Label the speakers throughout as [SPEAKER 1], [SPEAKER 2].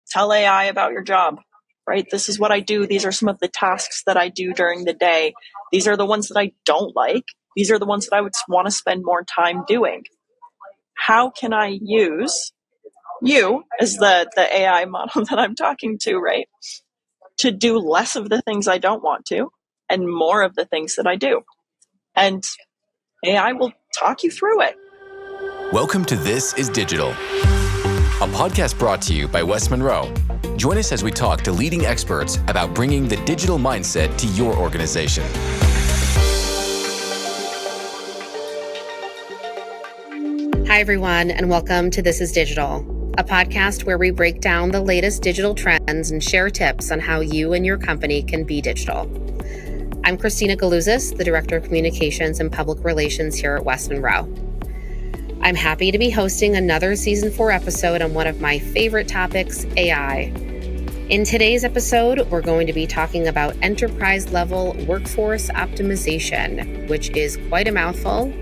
[SPEAKER 1] Tell AI about your job, right? This is what I do. These are some of the tasks that I do during the day. These are the ones that I don't like. These are the ones that I would want to spend more time doing. How can I use you as the AI model that I'm talking to, right? To do less of the things I don't want to and more of the things that I do. And AI will talk you through it.
[SPEAKER 2] Welcome to This is Digital, a podcast brought to you by West Monroe. Join us as we talk to leading experts about bringing the digital mindset to your organization.
[SPEAKER 3] Hi, everyone, and welcome to This is Digital, a podcast where we break down the latest digital trends and share tips on how you and your company can be digital. I'm Christina Galuzis, the Director of Communications and Public Relations here at West Monroe. I'm happy to be hosting another Season 4 episode on one of my favorite topics, AI. In today's episode, we're going to be talking about enterprise-level workforce optimization, which is quite a mouthful,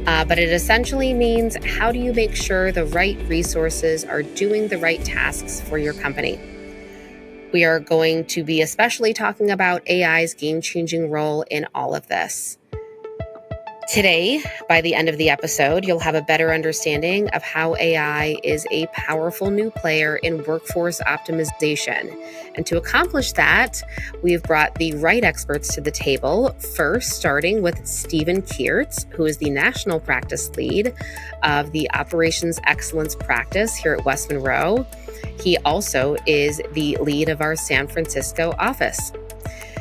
[SPEAKER 3] but it essentially means how do you make sure the right resources are doing the right tasks for your company? We are going to be especially talking about AI's game-changing role in all of this. Today, by the end of the episode, you'll have a better understanding of how AI is a powerful new player in workforce optimization. And to accomplish that, we've brought the right experts to the table, first starting with Stephen Kirz, who is the National Practice Lead of the Operations Excellence Practice here at West Monroe. He also is the lead of our San Francisco office.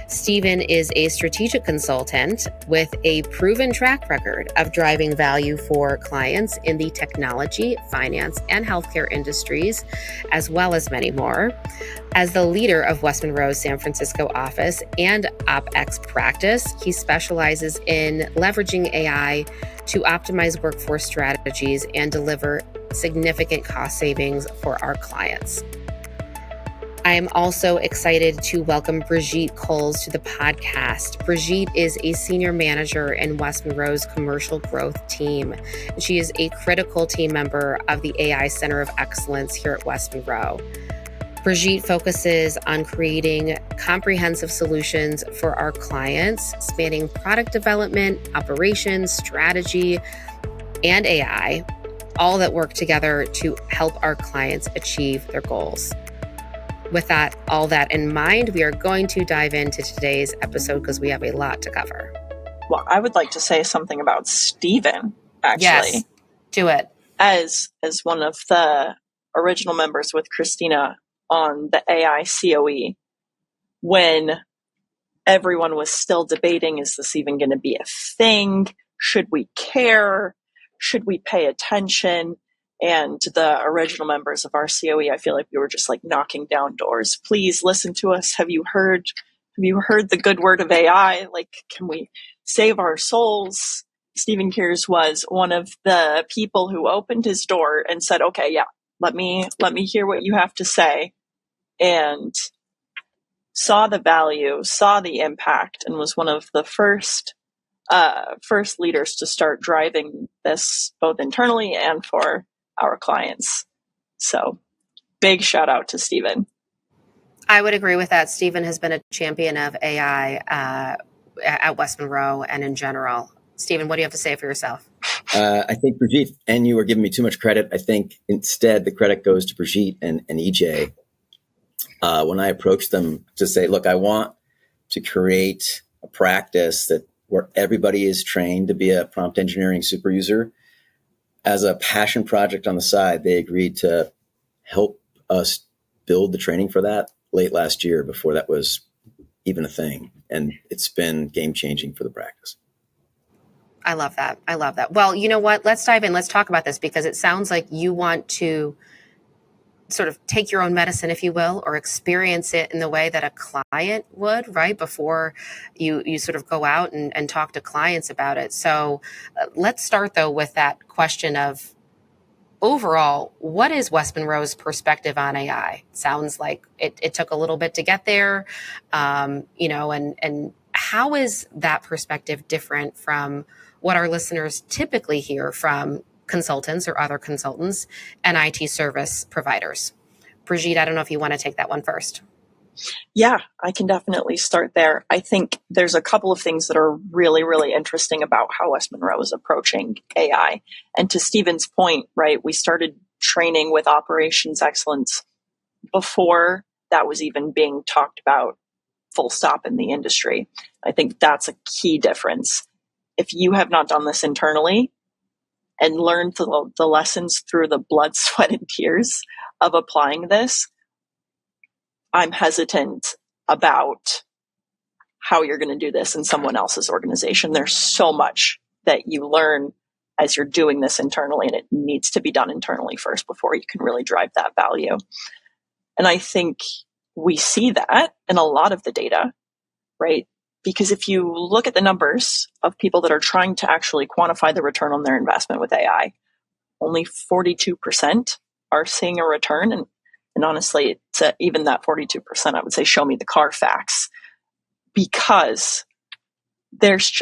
[SPEAKER 3] Stephen is a strategic consultant with a proven track record of driving value for clients in the technology, finance, and healthcare industries, as well as many more. As the leader of West Monroe's San Francisco office and OpEx practice, he specializes in leveraging AI to optimize workforce strategies and deliver significant cost savings for our clients. I am also excited to welcome Brigitte to the podcast. Brigitte is a senior manager in West Monroe's commercial growth team. She is a critical team member of the AI Center of Excellence here at West Monroe. Brigitte focuses on creating comprehensive solutions for our clients, spanning product development, operations, strategy, and AI, all that work together to help our clients achieve their goals. With all that in mind, we are going to dive into today's episode because we have a lot to cover.
[SPEAKER 1] Well, I would like to say something about Stephen, actually.
[SPEAKER 3] Yes, do it.
[SPEAKER 1] As one of the original members with Christina on the AI COE, when everyone was still debating, is this even going to be a thing? Should we care? Should we pay attention? And the original members of our COE, I feel like we were just like knocking down doors. Please listen to us. Have you heard the good word of AI? Like, can we save our souls? Stephen Kirz was one of the people who opened his door and said, okay, yeah, let me hear what you have to say. And saw the value, saw the impact, and was one of the first leaders to start driving this both internally and for our clients. So big shout out to Stephen.
[SPEAKER 3] I would agree with that. Stephen has been a champion of AI at West Monroe and in general. Stephen, what do you have to say for yourself?
[SPEAKER 4] I think Brigitte and you are giving me too much credit. I think instead the credit goes to Brigitte and EJ. When I approached them to say, look, I want to create a practice where everybody is trained to be a prompt engineering super user. As a passion project on the side, they agreed to help us build the training for that late last year before that was even a thing. And it's been game-changing for the practice.
[SPEAKER 3] I love that. Well, you know what? Let's dive in. Let's talk about this because it sounds like you want to sort of take your own medicine, if you will, or experience it in the way that a client would, right? Before you sort of go out and talk to clients about it. So let's start though with that question of overall, what is West Monroe's perspective on AI? It sounds like it took a little bit to get there, and how is that perspective different from what our listeners typically hear from consultants or other consultants and IT service providers? Brigitte, I don't know if you want to take that one first.
[SPEAKER 1] Yeah, I can definitely start there. I think there's a couple of things that are really, really interesting about how West Monroe is approaching AI. And to Stephen's point, right, we started training with operations excellence before that was even being talked about full stop in the industry. I think that's a key difference. If you have not done this internally and learned the lessons through the blood, sweat, and tears of applying this, I'm hesitant about how you're going to do this in someone else's organization. There's so much that you learn as you're doing this internally, and it needs to be done internally first before you can really drive that value. And I think we see that in a lot of the data, right? Because if you look at the numbers of people that are trying to actually quantify the return on their investment with AI, only 42% are seeing a return. And honestly, even that 42%, I would say, show me the Carfax, because there's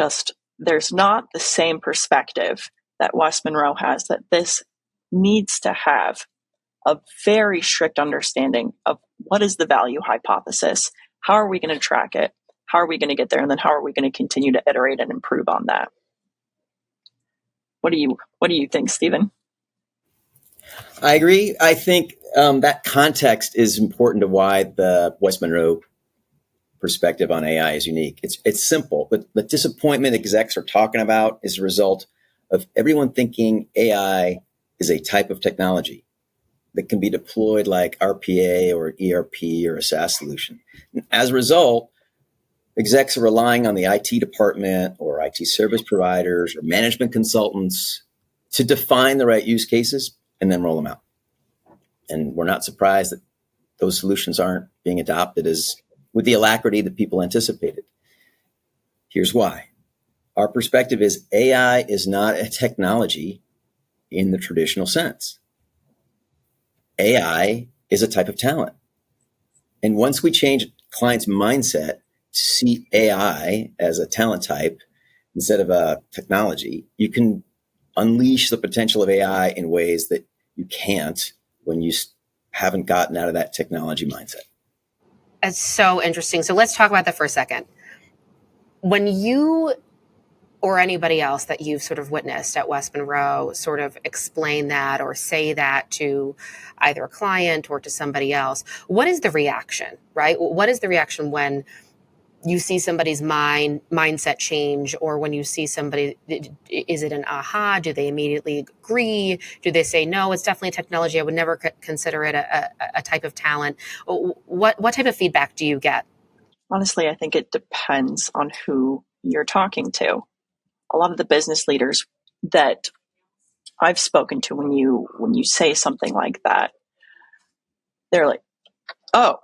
[SPEAKER 1] not the same perspective that West Monroe has, that this needs to have a very strict understanding of what is the value hypothesis, how are we going to track it, how are we going to get there, and then how are we going to continue to iterate and improve on that. What do you think, Stephen?
[SPEAKER 4] I agree. I think that context is important to why the West Monroe perspective on AI is unique. It's simple, but the disappointment execs are talking about is a result of everyone thinking AI is a type of technology that can be deployed like RPA or ERP or a SaaS solution. And as a result, execs are relying on the IT department or IT service providers or management consultants to define the right use cases and then roll them out. And we're not surprised that those solutions aren't being adopted with the alacrity that people anticipated. Here's why. Our perspective is AI is not a technology in the traditional sense. AI is a type of talent. And once we change clients' mindset to see AI as a talent type instead of a technology, you can unleash the potential of AI in ways that you can't when you haven't gotten out of that technology mindset.
[SPEAKER 3] It's so interesting. So let's talk about that for a second. When you or anybody else that you've sort of witnessed at West Monroe sort of explain that or say that to either a client or to somebody else, what is the reaction, right? What is the reaction when you see somebody's mindset change, or when you see somebody, is it an aha? Do they immediately agree? Do they say, no, it's definitely a technology, I would never consider it a type of talent? What type of feedback do you get?
[SPEAKER 1] Honestly, I think it depends on who you're talking to. A lot of the business leaders that I've spoken to, when you say something like that, they're like, oh,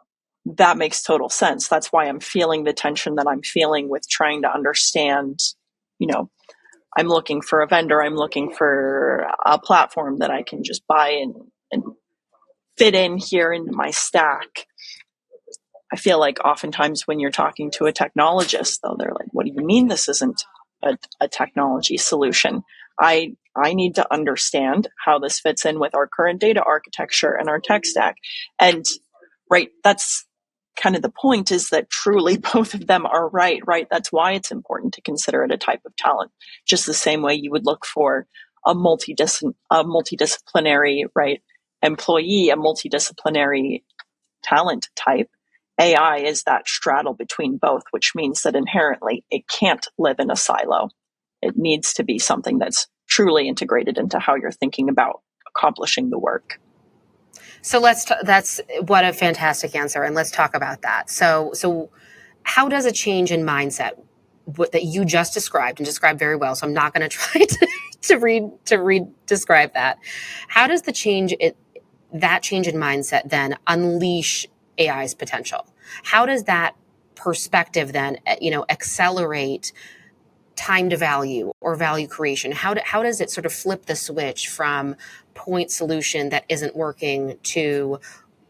[SPEAKER 1] that makes total sense. That's why I'm feeling the tension that I'm feeling with trying to understand, I'm looking for a vendor, I'm looking for a platform that I can just buy and fit in here into my stack. I feel like oftentimes when you're talking to a technologist, though, they're like, what do you mean this isn't a technology solution? I need to understand how this fits in with our current data architecture and our tech stack. And right, that's kind of the point, is that truly both of them are right? That's why it's important to consider it a type of talent, just the same way you would look for a multidisciplinary, right, employee, a multidisciplinary talent type. AI is that straddle between both, which means that inherently it can't live in a silo. It needs to be something that's truly integrated into how you're thinking about accomplishing the work.
[SPEAKER 3] So that's what a fantastic answer. And let's talk about that. So how does a change in mindset that you just described, and described very well, so I'm not going to try to describe that. How does that change in mindset then unleash AI's potential? How does that perspective then, accelerate time to value or value creation? How does it sort of flip the switch from point solution that isn't working to,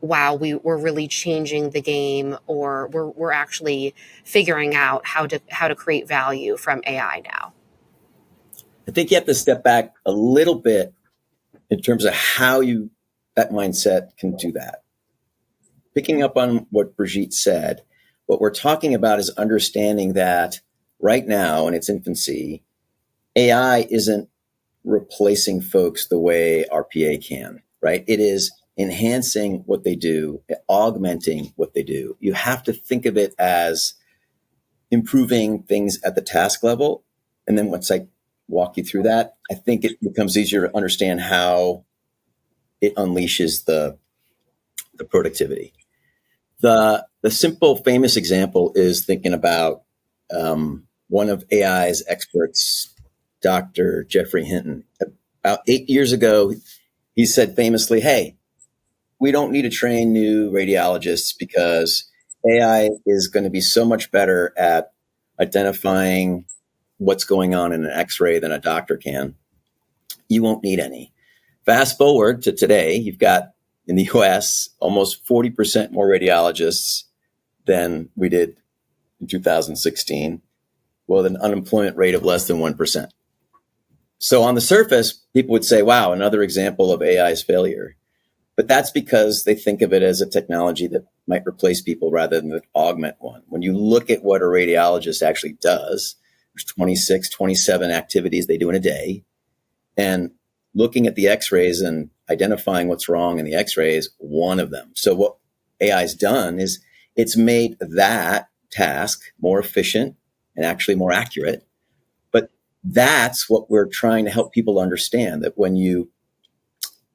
[SPEAKER 3] wow, we're really changing the game, or we're actually figuring out how to create value from AI now?
[SPEAKER 4] I think you have to step back a little bit in terms of how that mindset can do that. picking up on what Brigitte said, what we're talking about is understanding that right now in its infancy, AI isn't replacing folks the way RPA can, right? It is enhancing what they do, augmenting what they do. You have to think of it as improving things at the task level. And then once I walk you through that, I think it becomes easier to understand how it unleashes the productivity. The simple famous example is thinking about one of AI's experts, Dr. Jeffrey Hinton. About 8 years ago, he said famously, hey, we don't need to train new radiologists because AI is going to be so much better at identifying what's going on in an X-ray than a doctor can. You won't need any. Fast forward to today, you've got in the US almost 40% more radiologists than we did in 2016, with an unemployment rate of less than 1%. So on the surface, people would say, wow, another example of AI's failure. But that's because they think of it as a technology that might replace people rather than augment one. When you look at what a radiologist actually does, there's 26, 27 activities they do in a day. And looking at the x-rays and identifying what's wrong in the x-rays, one of them. So what AI's done is it's made that task more efficient and actually more accurate. But that's what we're trying to help people understand, that when you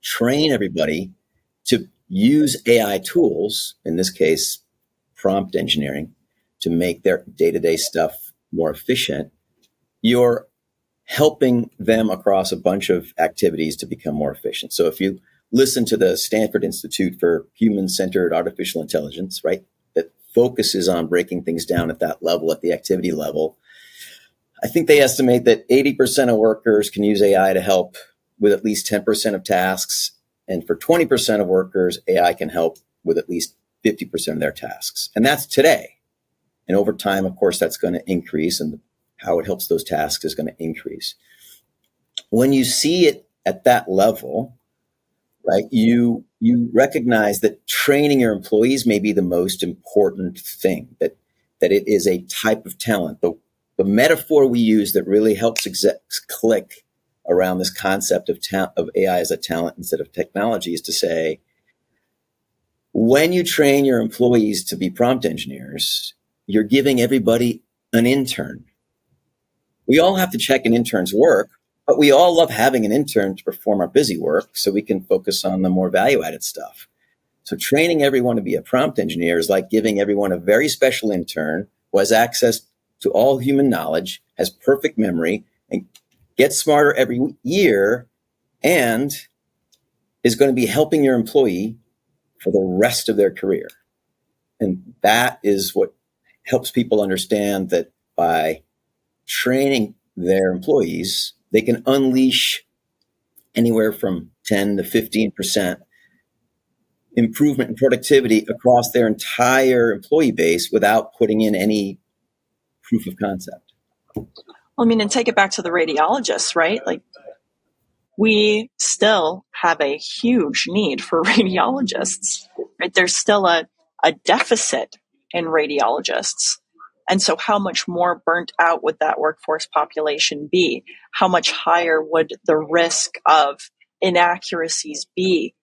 [SPEAKER 4] train everybody to use AI tools, in this case, prompt engineering, to make their day-to-day stuff more efficient, you're helping them across a bunch of activities to become more efficient. So if you listen to the Stanford Institute for Human-Centered Artificial Intelligence, right, that focuses on breaking things down at that level, at the activity level, I think they estimate that 80% of workers can use AI to help with at least 10% of tasks. And for 20% of workers, AI can help with at least 50% of their tasks. And that's today. And over time, of course, that's going to increase, and how it helps those tasks is going to increase. When you see it at that level, right, you recognize that training your employees may be the most important thing, that it is a type of talent. The metaphor we use that really helps execs click around this concept of AI as a talent instead of technology is to say, when you train your employees to be prompt engineers, you're giving everybody an intern. We all have to check an intern's work, but we all love having an intern to perform our busy work so we can focus on the more value-added stuff. So training everyone to be a prompt engineer is like giving everyone a very special intern who has access to all human knowledge, has perfect memory, and gets smarter every year, and is going to be helping your employee for the rest of their career. And that is what helps people understand that by training their employees, they can unleash anywhere from 10 to 15% improvement in productivity across their entire employee base without putting in any proof of concept.
[SPEAKER 1] I mean, and take it back to the radiologists, right? Like, we still have a huge need for radiologists, right? There's still a deficit in radiologists. And so how much more burnt out would that workforce population be? How much higher would the risk of inaccuracies be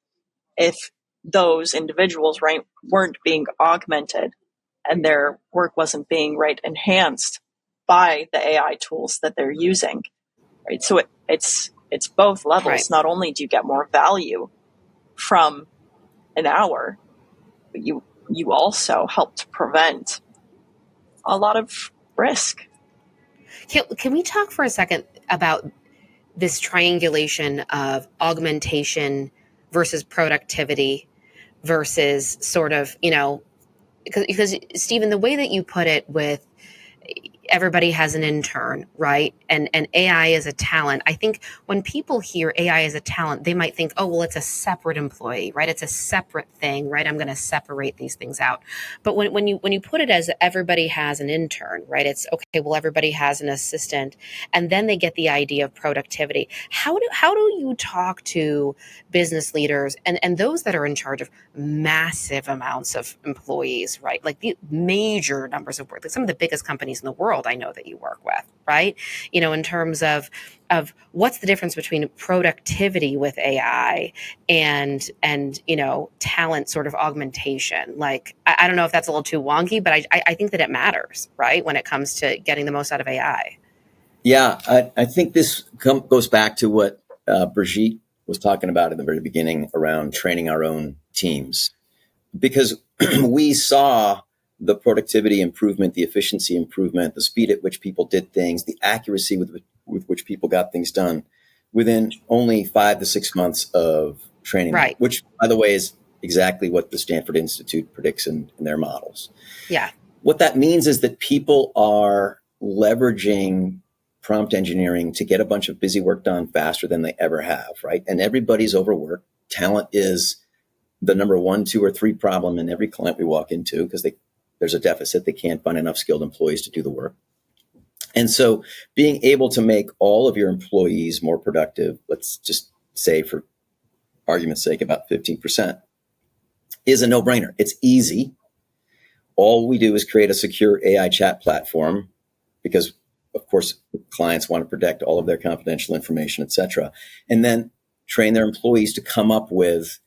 [SPEAKER 1] if those individuals, right, weren't being augmented and their work wasn't being, right, enhanced by the AI tools that they're using, right? So it's both levels. Right. Not only do you get more value from an hour, but you also help to prevent a lot of risk.
[SPEAKER 3] Can we talk for a second about this triangulation of augmentation versus productivity versus sort of, because Stephen, the way that you put it with everybody has an intern, right? And AI is a talent. I think when people hear AI as a talent, they might think, oh, well, it's a separate employee, right? It's a separate thing, right? I'm going to separate these things out. But when you put it as everybody has an intern, right? It's okay, well, everybody has an assistant, and then they get the idea of productivity. How do you talk to business leaders and those that are in charge of massive amounts of employees, right? Like the major numbers of work, like some of the biggest companies in the world I know that you work with, right? In terms of what's the difference between productivity with AI and talent sort of augmentation. Like, I don't know if that's a little too wonky, but I think that it matters, right? When it comes to getting the most out of AI.
[SPEAKER 4] Yeah, I think this goes back to what Brigitte was talking about in the very beginning around training our own teams, because we saw the productivity improvement, the efficiency improvement, the speed at which people did things, the accuracy with which people got things done within only 5 to 6 months of training,
[SPEAKER 3] right?
[SPEAKER 4] Which, by the way, is exactly what the Stanford Institute predicts in their models.
[SPEAKER 3] Yeah.
[SPEAKER 4] What that means is that people are leveraging prompt engineering to get a bunch of busy work done faster than they ever have, right? And everybody's overworked. Talent is the number 1, 2, or 3 problem in every client we walk into because there's a deficit. They can't find enough skilled employees to do the work. And so being able to make all of your employees more productive, let's just say for argument's sake, about 15%, is a no-brainer. It's easy. All we do is create a secure AI chat platform because, of course, clients want to protect all of their confidential information, et cetera, and then train their employees to come up with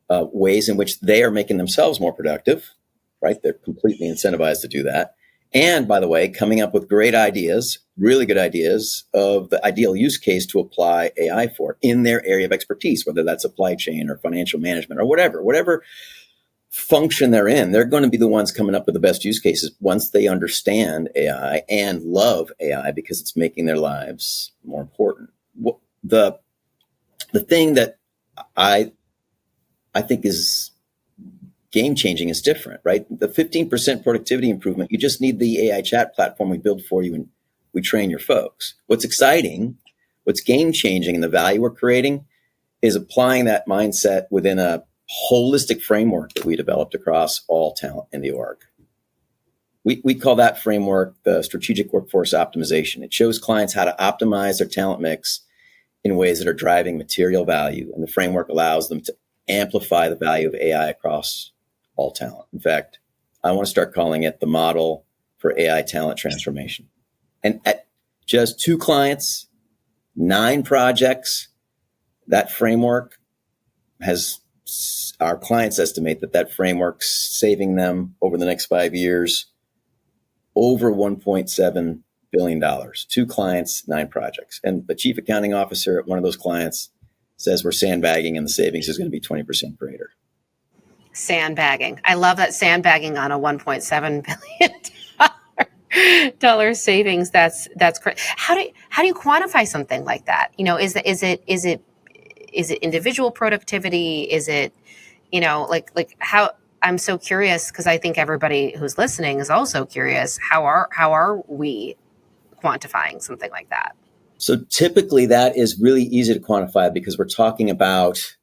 [SPEAKER 4] ways in which they are making themselves more productive, right? They're completely incentivized to do that. And by the way, coming up with great ideas, really good ideas of the ideal use case to apply AI for in their area of expertise, whether that's supply chain or financial management or whatever function they're in. They're going to be the ones coming up with the best use cases once they understand AI and love AI because it's making their lives more important. The thing that I think is game-changing is different, right? The 15% productivity improvement, you just need the AI chat platform we build for you and we train your folks. What's exciting, what's game-changing, and the value we're creating is applying that mindset within a holistic framework that we developed across all talent in the org. We call that framework the strategic workforce optimization. It shows clients how to optimize their talent mix in ways that are driving material value, and the framework allows them to amplify the value of AI across all talent. In fact, I want to start calling it the model for AI talent transformation. And at just 2 clients, 9 projects, that framework has, our clients estimate that framework's saving them over the next 5 years over $1.7 billion. 2 clients, 9 projects. And the chief accounting officer at one of those clients says we're sandbagging and the savings is going to be 20% greater.
[SPEAKER 3] Sandbagging. I love that, sandbagging on a $1.7 billion dollar savings. That's great. How do you quantify something like that? Is it individual productivity? Is it, like how? I'm so curious because I think everybody who's listening is also curious. How are we quantifying something like that?
[SPEAKER 4] So typically that is really easy to quantify because we're talking about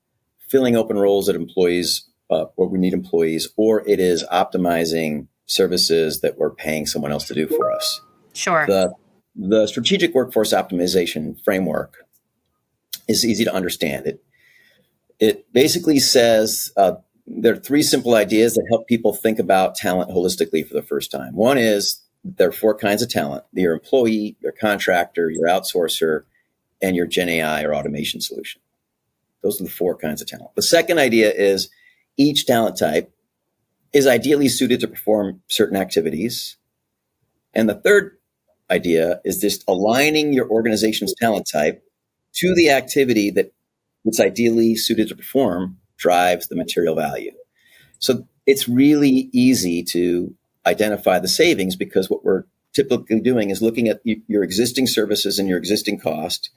[SPEAKER 4] filling open roles at employees where we need employees, or it is optimizing services that we're paying someone else to do for us.
[SPEAKER 3] Sure.
[SPEAKER 4] The strategic workforce optimization framework is easy to understand. It basically says there are 3 simple ideas that help people think about talent holistically for the first time. One is there are 4 kinds of talent: your employee, your contractor, your outsourcer, and your Gen AI or automation solution. Those are the 4 kinds of talent. The second idea is each talent type is ideally suited to perform certain activities. And the third idea is just aligning your organization's talent type to the activity that it's ideally suited to perform drives the material value. So it's really easy to identify the savings because what we're typically doing is looking at your existing services and your existing cost,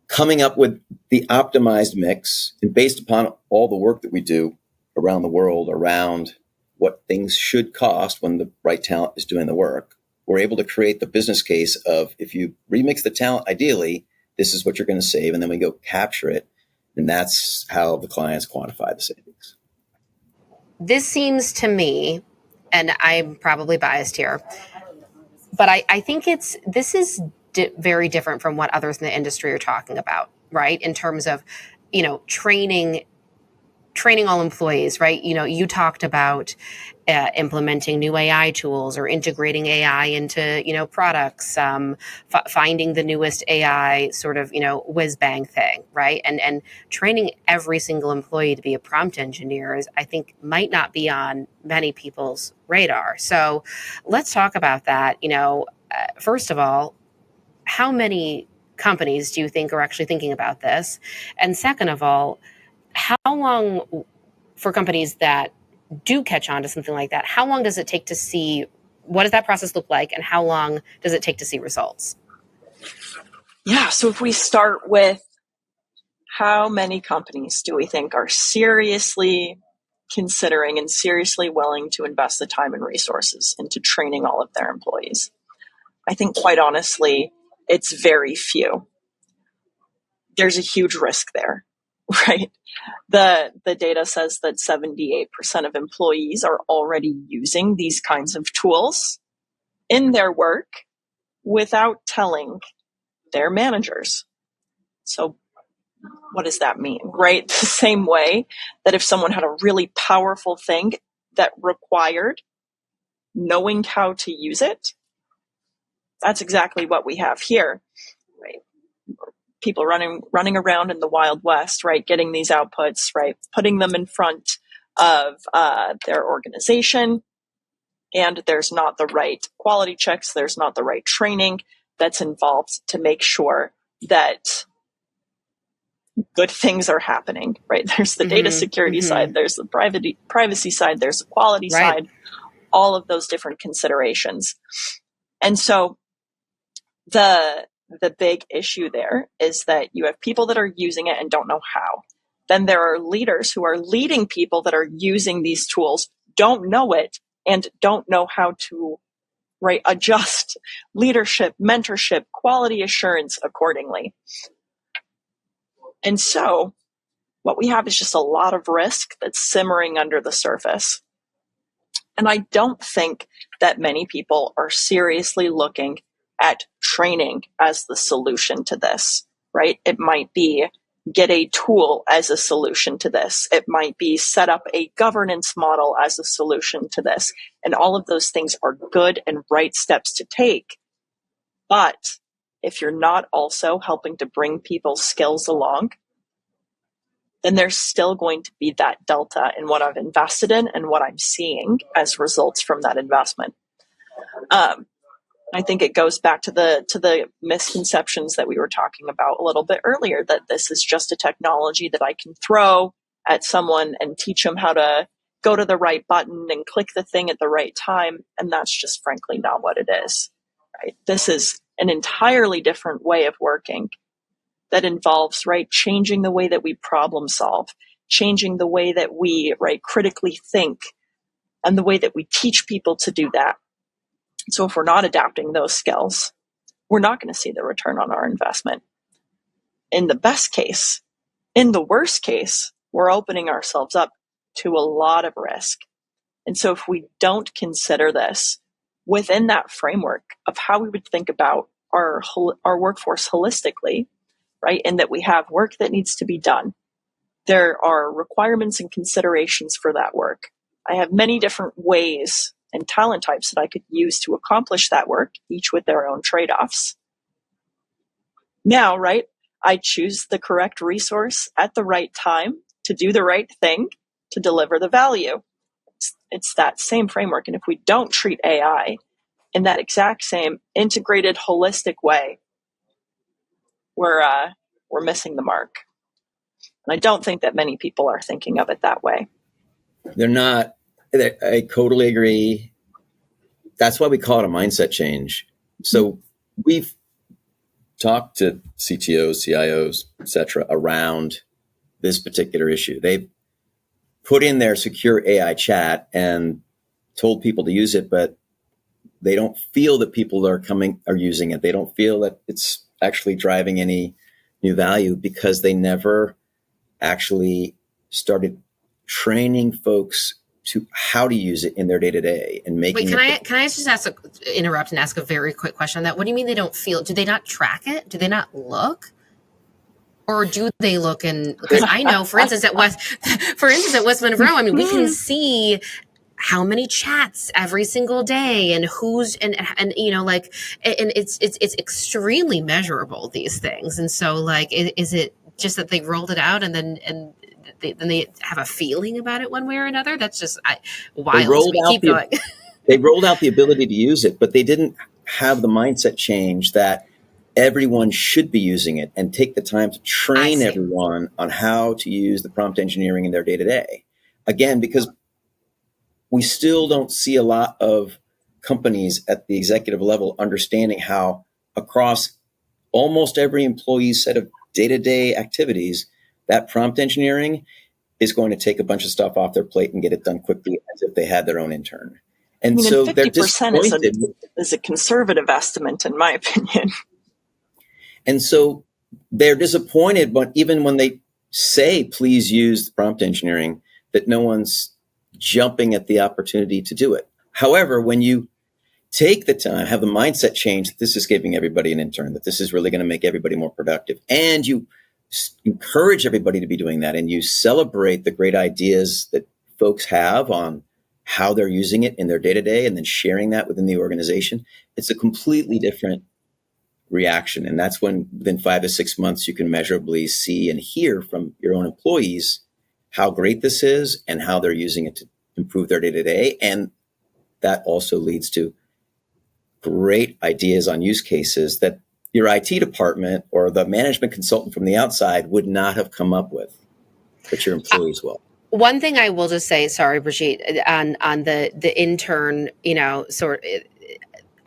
[SPEAKER 4] coming up with the optimized mix, and based upon all the work that we do around the world around what things should cost when the right talent is doing the work, we're able to create the business case of, if you remix the talent, ideally, this is what you're going to save. And then we go capture it. And that's how the clients quantify the savings.
[SPEAKER 3] This seems to me, and I'm probably biased here, but I think this is very different from what others in the industry are talking about, right? In terms of, training all employees, right? You talked about implementing new AI tools or integrating AI into, products, finding the newest AI sort of, whiz bang thing, right? And training every single employee to be a prompt engineer I think might not be on many people's radar. So let's talk about that. First of all, how many companies do you think are actually thinking about this? And second of all, how long, for companies that do catch on to something like that, how long does it take to see, what does that process look like, and how long does it take to see results?
[SPEAKER 1] Yeah, so if we start with how many companies do we think are seriously considering and seriously willing to invest the time and resources into training all of their employees, I think quite honestly, it's very few. There's a huge risk there, right? The data says that 78% of employees are already using these kinds of tools in their work without telling their managers. So what does that mean, right? The same way that if someone had a really powerful thing that required knowing how to use it, that's exactly what we have here, right? People running around in the Wild West, right? Getting these outputs, right? Putting them in front of their organization, and there's not the right quality checks, there's not the right training that's involved to make sure that good things are happening, right? There's the data security side, there's the privacy side, there's the quality side, all of those different considerations. And so the big issue there is that you have people that are using it and don't know how. Then there are leaders who are leading people that are using these tools, don't know it, and don't know how to, right, adjust leadership, mentorship, quality assurance accordingly. And so what we have is just a lot of risk that's simmering under the surface. And I don't think that many people are seriously looking at training as the solution to this, right? It might be get a tool as a solution to this. It might be set up a governance model as a solution to this. And all of those things are good and right steps to take. But if you're not also helping to bring people's skills along, then there's still going to be that delta in what I've invested in and what I'm seeing as results from that investment. I think it goes back to the misconceptions that we were talking about a little bit earlier, that this is just a technology that I can throw at someone and teach them how to go to the right button and click the thing at the right time. And that's just frankly not what it is, right? This is an entirely different way of working that involves, right, changing the way that we problem solve, changing the way that we, right, critically think, and the way that we teach people to do that. So if we're not adapting those skills, we're not going to see the return on our investment. In the best case, in the worst case, we're opening ourselves up to a lot of risk. And so if we don't consider this within that framework of how we would think about our workforce holistically, right, and that we have work that needs to be done, there are requirements and considerations for that work. I have many different ways and talent types that I could use to accomplish that work, each with their own trade-offs. Now, right, I choose the correct resource at the right time to do the right thing to deliver the value. It's that same framework. And if we don't treat AI in that exact same integrated, holistic way, we're missing the mark. And I don't think that many people are thinking of it that way.
[SPEAKER 4] They're not. I totally agree. That's why we call it a mindset change. So we've talked to CTOs, CIOs, et cetera, around this particular issue. They've put in their secure AI chat and told people to use it, but they don't feel that people are using it. They don't feel that it's actually driving any new value because they never actually started training folks to how to use it in their day to day and making.
[SPEAKER 3] Wait, can I just interrupt and ask a very quick question on that? What do you mean they don't feel? Do they not track it? Do they not look? Or do they look because I know, for instance, at West Monroe, I mean, we can see how many chats every single day and who's, and like, and it's extremely measurable, these things. And so like, is it just that they rolled it out and then they have a feeling about it one way or another? That's just wild. Keep going.
[SPEAKER 4] They rolled out the ability to use it, but they didn't have the mindset change that everyone should be using it and take the time to train everyone on how to use the prompt engineering in their day to day. Again, because we still don't see a lot of companies at the executive level understanding how across almost every employee's set of day-to-day activities, that prompt engineering is going to take a bunch of stuff off their plate and get it done quickly as if they had their own intern. And so
[SPEAKER 1] 50%
[SPEAKER 4] they're disappointed.
[SPEAKER 1] is a conservative estimate, in my opinion.
[SPEAKER 4] And so they're disappointed, but even when they say, please use prompt engineering, that no one's jumping at the opportunity to do it. However, when you take the time, have the mindset change that this is giving everybody an intern, that this is really going to make everybody more productive, and you encourage everybody to be doing that, and you celebrate the great ideas that folks have on how they're using it in their day-to-day and then sharing that within the organization, it's a completely different reaction. And that's when within 5 to 6 months, you can measurably see and hear from your own employees how great this is and how they're using it to improve their day-to-day. And that also leads to great ideas on use cases that your IT department or the management consultant from the outside would not have come up with, but your employees will.
[SPEAKER 3] One thing I will just say, sorry, Brigitte, on the intern,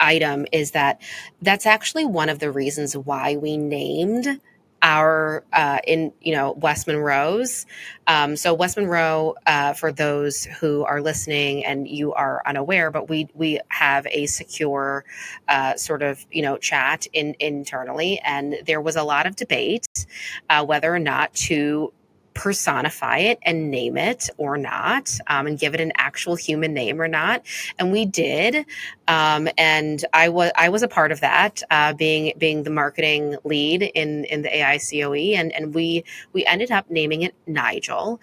[SPEAKER 3] item is that's actually one of the reasons why we named our West Monroe's. So West Monroe, for those who are listening and you are unaware, but we have a secure chat internally, and there was a lot of debate whether or not to personify it and name it or not, and give it an actual human name or not. And we did. And I was a part of that, being the marketing lead in the AI COE. And we ended up naming it Nigel,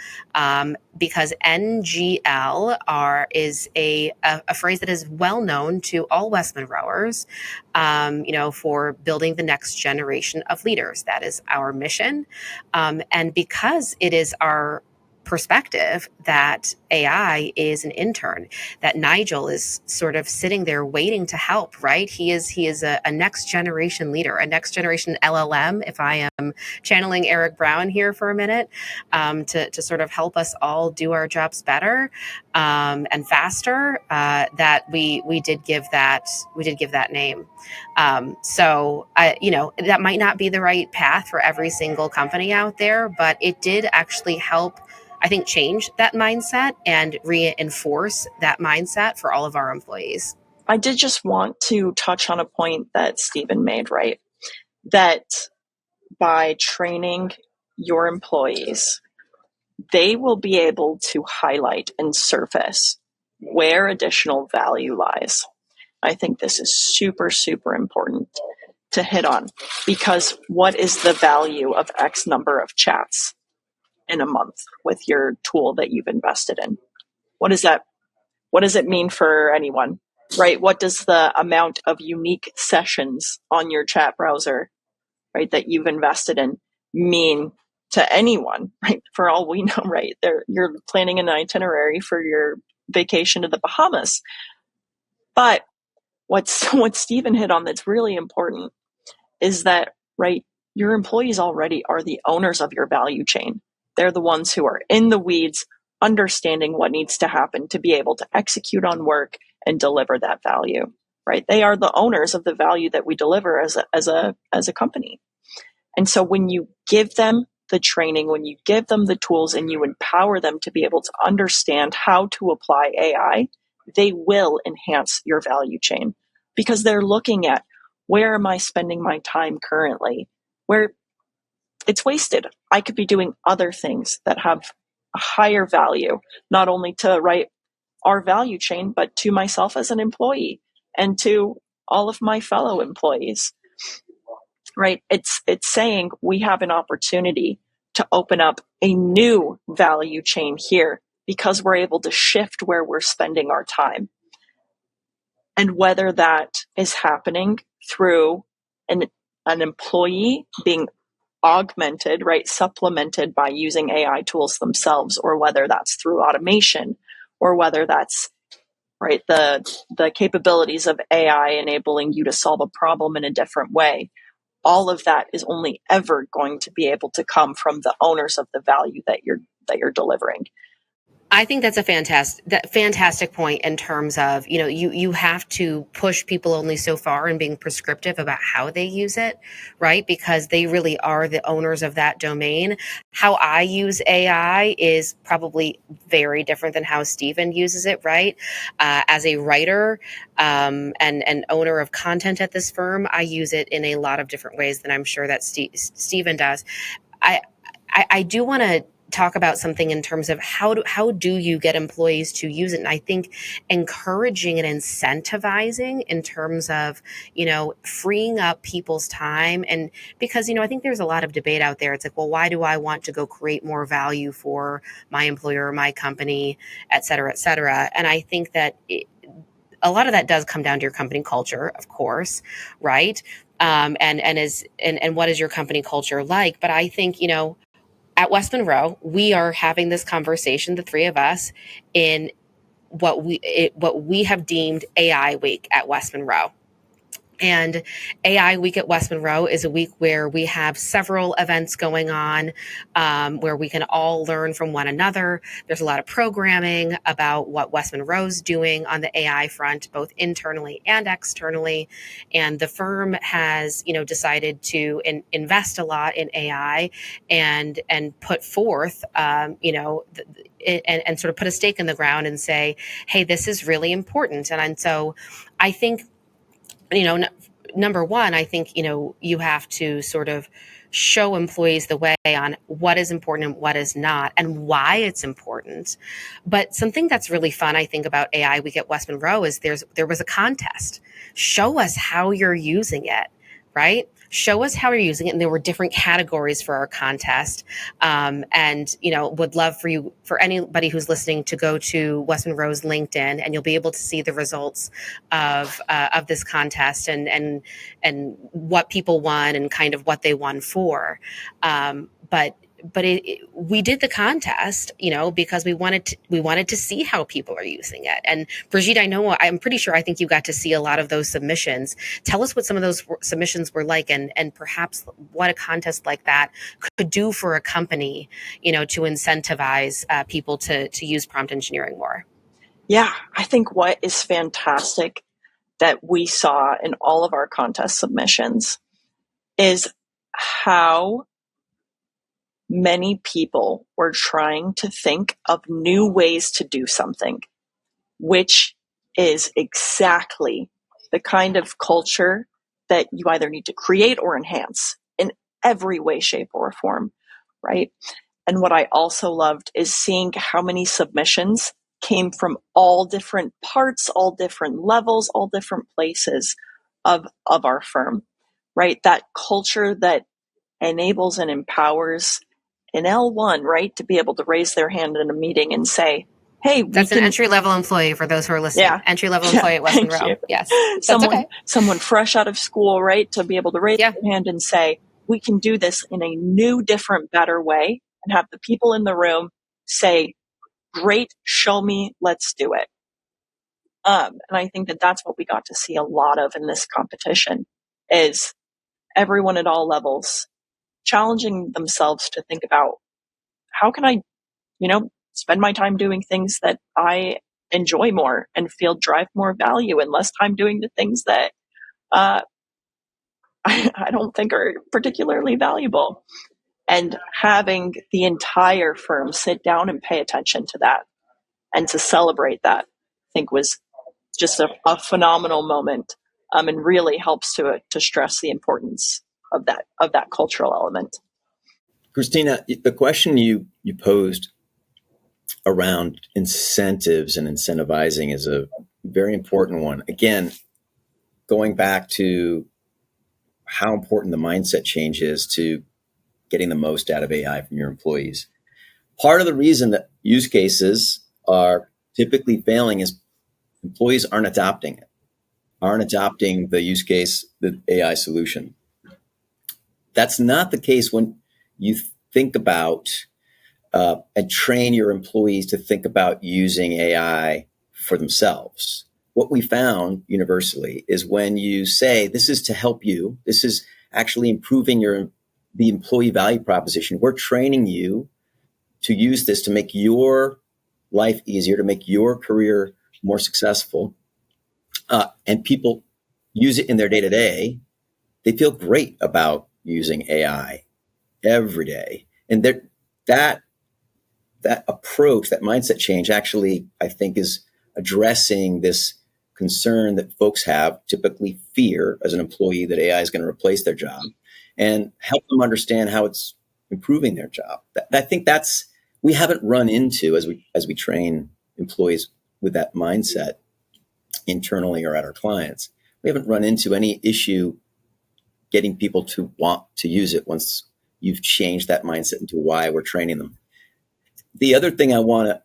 [SPEAKER 3] because NGL is a phrase that is well known to all West Monroers, for building the next generation of leaders. That is our mission. And because it is our perspective that AI is an intern, that Nigel is sort of sitting there waiting to help, right? He is a next generation leader, a next generation LLM, if I am channeling Eric Brown here for a minute, to sort of help us all do our jobs better and faster, that we did give that name. So that might not be the right path for every single company out there, but it did actually help, I think, change that mindset and reinforce that mindset for all of our employees.
[SPEAKER 1] I did just want to touch on a point that Stephen made, right? That by training your employees, they will be able to highlight and surface where additional value lies. I think this is super, super important to hit on, because what is the value of X number of chats in a month with your tool that you've invested in? What is that? What does it mean for anyone, right? What does the amount of unique sessions on your chat browser, right, that you've invested in mean to anyone, right? For all we know, right? You're planning an itinerary for your vacation to the Bahamas. But what Stephen hit on that's really important is that, right, your employees already are the owners of your value chain. They're the ones who are in the weeds, understanding what needs to happen to be able to execute on work and deliver that value, right? They are the owners of the value that we deliver as a company. And so when you give them the training, when you give them the tools and you empower them to be able to understand how to apply AI, they will enhance your value chain because they're looking at where am I spending my time currently, where it's wasted. I could be doing other things that have a higher value, not only to our value chain, but to myself as an employee and to all of my fellow employees, right? It's saying we have an opportunity to open up a new value chain here because we're able to shift where we're spending our time. And whether that is happening through an employee being augmented, right, supplemented by using AI tools themselves, or whether that's through automation, or whether that's right the capabilities of AI enabling you to solve a problem in a different way. All of that is only ever going to be able to come from the owners of the value that you're delivering.
[SPEAKER 3] I think that's a fantastic point in terms of, you have to push people only so far in being prescriptive about how they use it, right? Because they really are the owners of that domain. How I use AI is probably very different than how Stephen uses it, right? As a writer and owner of content at this firm, I use it in a lot of different ways than I'm sure that Stephen does. I do want to talk about something in terms of how do you get employees to use it? And I think encouraging and incentivizing in terms of, freeing up people's time. And because, I think there's a lot of debate out there. It's like, well, why do I want to go create more value for my employer, my company, et cetera, et cetera? And I think that a lot of that does come down to your company culture, of course, right? And what is your company culture like? But I think, at West Monroe, we are having this conversation, the three of us, in what we have deemed AI Week at West Monroe. And AI Week at West Monroe is a week where we have several events going on, where we can all learn from one another. There's a lot of programming about what West Monroe's doing on the AI front, both internally and externally. And the firm has, decided to invest a lot in AI and put forth, and sort of put a stake in the ground and say, hey, this is really important. And so I think, number one, I think, you have to sort of show employees the way on what is important and what is not and why it's important. But something that's really fun, I think, about AI Week at West Monroe is there was a contest. Show us how you're using it, right? Show us how you're using it. And there were different categories for our contest. Would love for anybody who's listening to go to West Monroe's LinkedIn, and you'll be able to see the results of this contest and what people won and kind of what they won for. But we did the contest, because we wanted to see how people are using it. And Brigitte, I'm pretty sure, I think you got to see a lot of those submissions. Tell us what some of those submissions were like, and perhaps what a contest like that could do for a company, to incentivize people to use prompt engineering more.
[SPEAKER 1] Yeah, I think what is fantastic that we saw in all of our contest submissions is how many people were trying to think of new ways to do something, which is exactly the kind of culture that you either need to create or enhance in every way, shape, or form, right? And what I also loved is seeing how many submissions came from all different parts, all different levels, all different places of our firm, right? That culture that enables and empowers an L1, right, to be able to raise their hand in a meeting and say, hey,
[SPEAKER 3] that's an entry-level employee for those who are listening.
[SPEAKER 1] Yeah.
[SPEAKER 3] Entry-level employee at West Monroe. Yes.
[SPEAKER 1] Someone fresh out of school, right, to be able to raise their hand and say, we can do this in a new, different, better way, and have the people in the room say, great, show me, let's do it. And I think that that's what we got to see a lot of in this competition, is everyone at all levels challenging themselves to think about, how can I, spend my time doing things that I enjoy more and feel drive more value, and less time doing the things that I don't think are particularly valuable. And having the entire firm sit down and pay attention to that and to celebrate that, I think was just a phenomenal moment, and really helps to stress the importance of that cultural element.
[SPEAKER 4] Christina, the question you posed around incentives and incentivizing is a very important one. Again, going back to how important the mindset change is to getting the most out of AI from your employees. Part of the reason that use cases are typically failing is employees aren't adopting the use case, the AI solution. That's not the case when you think about and train your employees to think about using AI for themselves. What we found universally is when you say, this is to help you, this is actually improving the employee value proposition. We're training you to use this to make your life easier, to make your career more successful. And people use it in their day-to-day. They feel great about using AI every day. And that approach, that mindset change actually, I think, is addressing this concern that folks have, typically fear as an employee that AI is going to replace their job, and help them understand how it's improving their job. I think we haven't run into, as we train employees with that mindset internally or at our clients, we haven't run into any issue getting people to want to use it once you've changed that mindset into why we're training them. The other thing I want to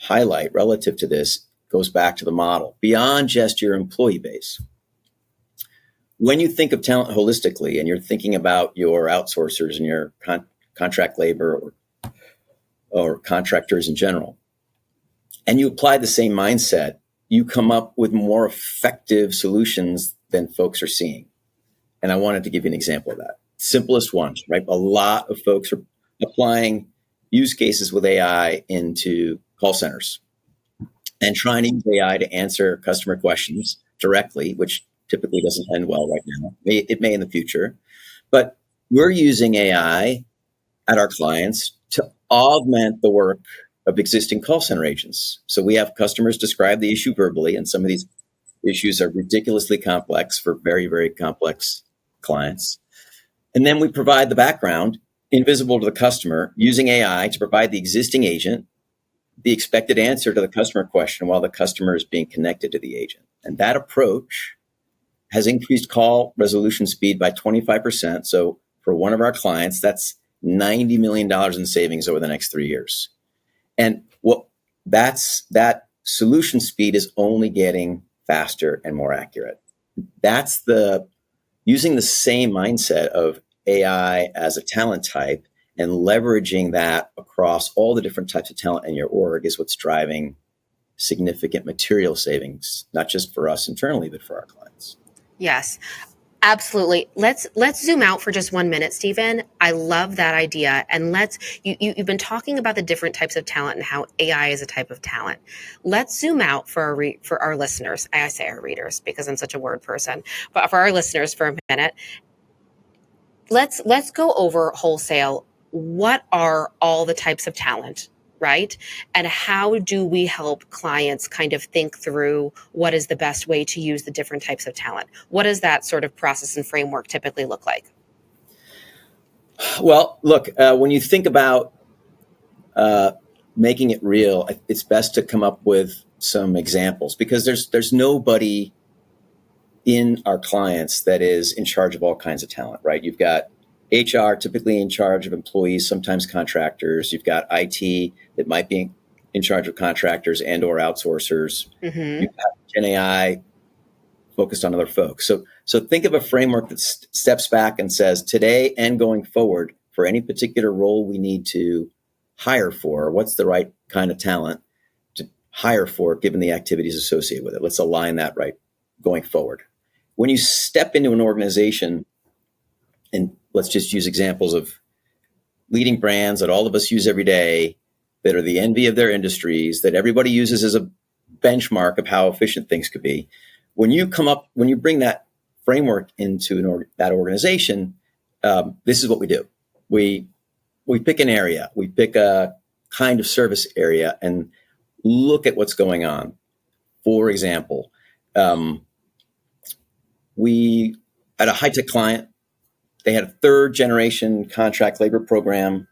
[SPEAKER 4] highlight relative to this goes back to the model beyond just your employee base. When you think of talent holistically and you're thinking about your outsourcers and your contract labor or contractors in general, and you apply the same mindset, you come up with more effective solutions than folks are seeing. And I wanted to give you an example of that. Simplest one, right? A lot of folks are applying use cases with AI into call centers and trying to use AI to answer customer questions directly, which typically doesn't end well right now. It may in the future. But we're using AI at our clients to augment the work of existing call center agents. So we have customers describe the issue verbally, and some of these issues are ridiculously complex for very, very complex clients. And then we provide the background invisible to the customer using AI to provide the existing agent the expected answer to the customer question while the customer is being connected to the agent. And that approach has increased call resolution speed by 25%. So for one of our clients, that's $90 million in savings over the next 3 years. And that solution speed is only getting faster and more accurate. That's using the same mindset of AI as a talent type and leveraging that across all the different types of talent in your org is what's driving significant material savings, not just for us internally, but for our clients.
[SPEAKER 3] Yes, absolutely. Let's zoom out for just 1 minute, Stephen. I love that idea. And you've been talking about the different types of talent and how AI is a type of talent. Let's zoom out for our listeners. I say our readers because I'm such a word person, but for our listeners for a minute, let's go over wholesale. What are all the types of talent, right? And how do we help clients kind of think through what is the best way to use the different types of talent? What does that sort of process and framework typically look like?
[SPEAKER 4] Well, look, when you think about making it real, it's best to come up with some examples because there's nobody in our clients that is in charge of all kinds of talent, right? You've got HR typically in charge of employees, sometimes contractors. You've got IT that might be in charge of contractors and or outsourcers. Mm-hmm. You've got Gen AI focused on other folks. So think of a framework that steps back and says, today and going forward, for any particular role we need to hire for, what's the right kind of talent to hire for given the activities associated with it? Let's align that right going forward. When you step into an organization, and let's just use examples of leading brands that all of us use every day, that are the envy of their industries, that everybody uses as a benchmark of how efficient things could be. When you bring that framework into that organization, this is what we do. We pick an area, we pick a kind of service area and look at what's going on. For example, we at a high-tech client, they had a third generation contract labor program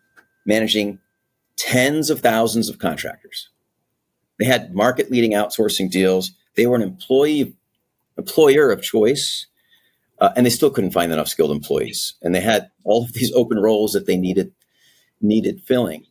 [SPEAKER 4] managing tens of thousands of contractors. They had market leading outsourcing deals. They were an employer of choice, and they still couldn't find enough skilled employees. And they had all of these open roles that they needed filling.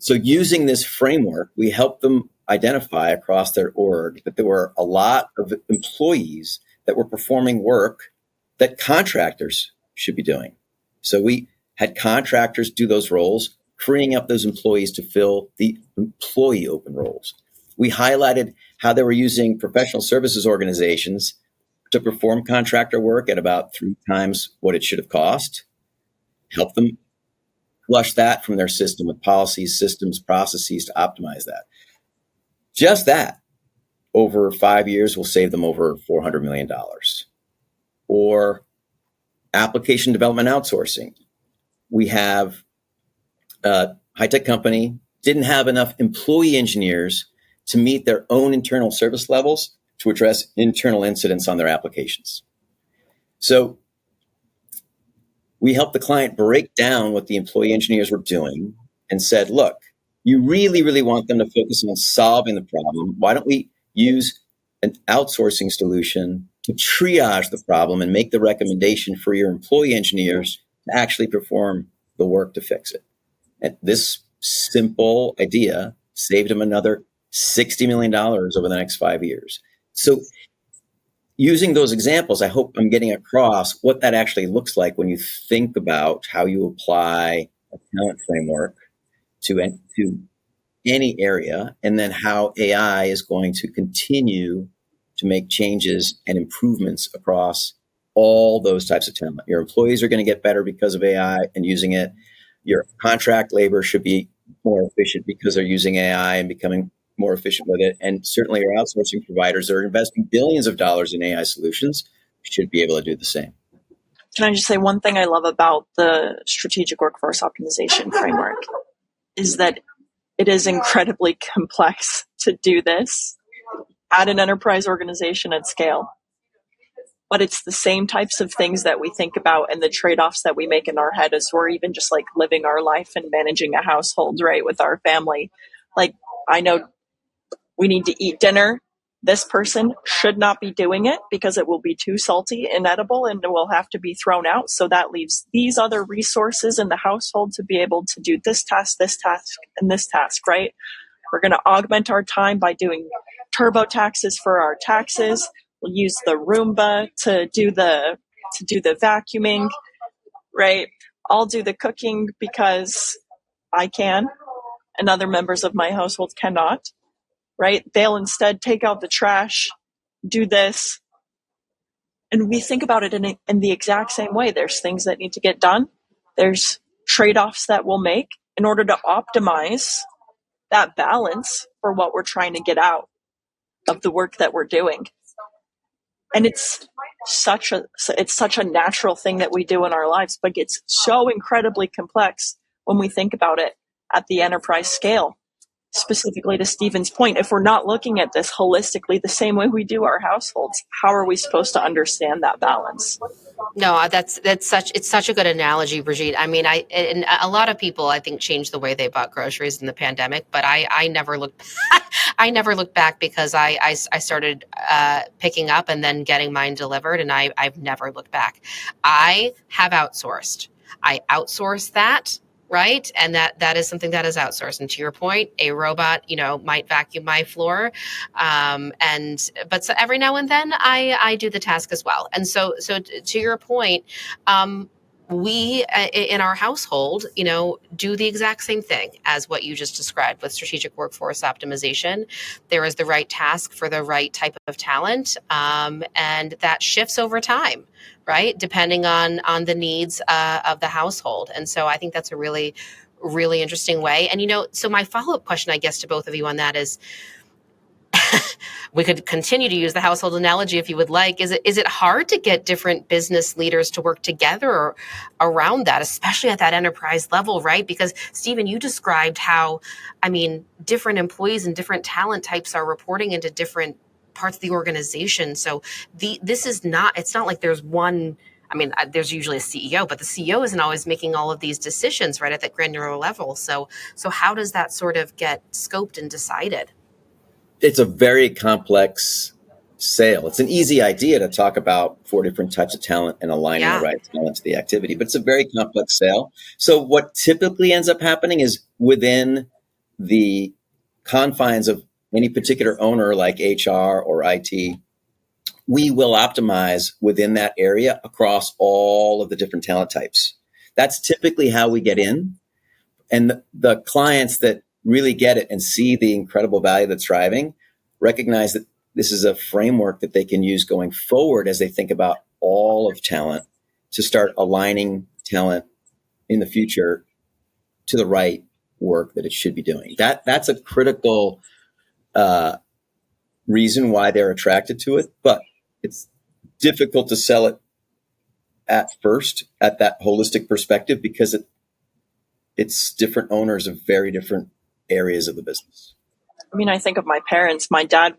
[SPEAKER 4] So using this framework, we helped them identify across their org that there were a lot of employees that were performing work that contractors should be doing. So we had contractors do those roles, freeing up those employees to fill the employee open roles. We highlighted how they were using professional services organizations to perform contractor work at about 3 times what it should have cost, help them flush that from their system with policies, systems, processes to optimize that. Just that, over 5 years, will save them over $400 million. Or application development outsourcing. We have a high-tech company, didn't have enough employee engineers to meet their own internal service levels to address internal incidents on their applications. So we helped the client break down what the employee engineers were doing and said, look, you really, really want them to focus on solving the problem. Why don't we use an outsourcing solution to triage the problem and make the recommendation for your employee engineers to actually perform the work to fix it? And this simple idea saved them another $60 million over the next 5 years. So using those examples, I hope I'm getting across what that actually looks like when you think about how you apply a talent framework to any area, and then how AI is going to continue to make changes and improvements across all those types of talent. Your employees are going to get better because of AI and using it. Your contract labor should be more efficient because they're using AI and becoming more efficient with it. And certainly your outsourcing providers that are investing billions of dollars in AI solutions should be able to do the same.
[SPEAKER 1] Can I just say one thing I love about the strategic workforce optimization framework is that it is incredibly complex to do this at an enterprise organization at scale. But it's the same types of things that we think about and the trade-offs that we make in our head as we're even just like living our life and managing a household, right, with our family. Like, I know we need to eat dinner. This person should not be doing it because it will be too salty, inedible, and will have to be thrown out. So that leaves these other resources in the household to be able to do this task, and this task, right? We're going to augment our time by doing TurboTaxes for our taxes. We'll use the Roomba to do the vacuuming, right? I'll do the cooking because I can, and other members of my household cannot, right? They'll instead take out the trash, do this. And we think about it in the exact same way. There's things that need to get done. There's trade-offs that we'll make in order to optimize that balance for what we're trying to get out of the work that we're doing. And it's such a natural thing that we do in our lives, but it's so incredibly complex when we think about it at the enterprise scale. Specifically to Stephen's point, if we're not looking at this holistically the same way we do our households, how are we supposed to understand that balance?
[SPEAKER 3] No, it's such a good analogy, Brigitte. I mean, and a lot of people I think changed the way they bought groceries in the pandemic, but I never looked I never looked back because I started picking up and then getting mine delivered, and I've never looked back. I have outsourced. I outsourced that. Right. And that is something that is outsourced. And to your point, a robot, might vacuum my floor. But so every now and then I do the task as well. And so to your point, we in our household, do the exact same thing as what you just described with strategic workforce optimization. There is the right task for the right type of talent. And that shifts over time, right? Depending on the needs of the household. And so I think that's a really, really interesting way. And, so my follow-up question, I guess, to both of you on that is, we could continue to use the household analogy if you would like. Is it hard to get different business leaders to work together around that, especially at that enterprise level, right? Because Stephen, you described how, different employees and different talent types are reporting into different parts of the organization. So it's not like there's one. I mean, there's usually a CEO, but the CEO isn't always making all of these decisions right at that granular level. So how does that sort of get scoped and decided?
[SPEAKER 4] It's a very complex sale. It's an easy idea to talk about 4 different types of talent and aligning the right talent to the activity, but it's a very complex sale. So what typically ends up happening is within the confines of any particular owner like HR or IT, we will optimize within that area across all of the different talent types. That's typically how we get in. And the clients that really get it and see the incredible value that's driving recognize that this is a framework that they can use going forward as they think about all of talent to start aligning talent in the future to the right work that it should be doing. That's a critical reason why they're attracted to it, but it's difficult to sell it at first at that holistic perspective because it's different owners of very different areas of the business.
[SPEAKER 1] I mean, I think of my parents. My dad